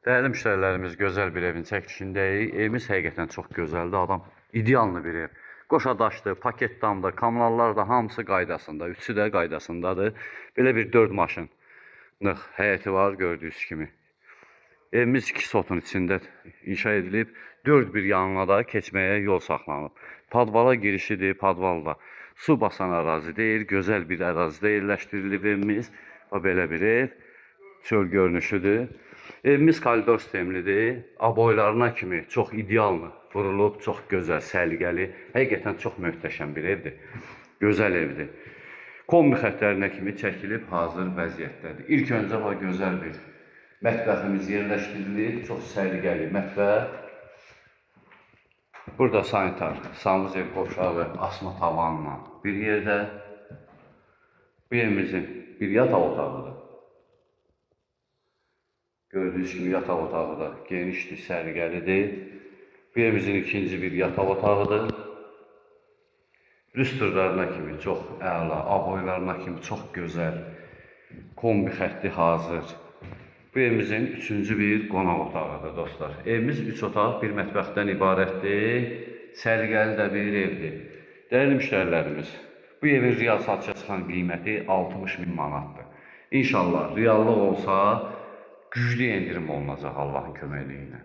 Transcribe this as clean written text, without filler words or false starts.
Değerli müşterilerimiz, gözəl bir evin çəkilişindəyik. Evimiz həqiqətən çox gözəldir. Adam ideallı bir ev. Qoşa daşdır, paket damdır, kanallar da hamısı qaydasında. Üçü də qaydasındadır. Belə bir 4 maşınlıq həyəti var gördüyünüz kimi. Evimiz 2 sotun içində inşa edilib. 4 bir yanına da keçməyə yol saxlanıb. Padvala girişidir, padvalda. Su basan ərazi deyil, gözəl bir ərazidə yerləşdirilib evimiz. Belə bir ev. Çöl görünüşüdür. Evimiz koridor sistemlidir. Aboylarına kimi çox ideallı vurulub, çox gözəl, səliqəli. Həqiqətən çox möhtəşəm bir evdir. Gözəl evdir. Kombi xətlərinə kimi çəkilib hazır vəziyyətdədir. İlk öncə var gözəl bir mətbəximiz yerləşdirilir. Çox səliqəli mətbəx. Burada sanitar, sanuzel qovşağı, asma tavanla bir yerdə. Bu evimizin bir yataq otağıdır. Gördüyünüz kimi yataq otağı da genişdir, səliqəlidir. Bu evimizin ikinci bir yataq otağıdır. Rüstürlərine kimi çox əla, aboylarına kimi çox gözəl, kombi xətti hazır. Bu evimizin üçüncü bir qonaq otağıdır dostlar. Evimiz 3 otaq, bir mətbəxdən ibarətdir. Səliqəli də bir evdir. Dəyərli müştərilərimiz, bu evin real satışa çıxan qiyməti 60.000 manatdır. İnşallah reallıq olsa güclü endirim olunacaq Allahın köməkliyi ilə.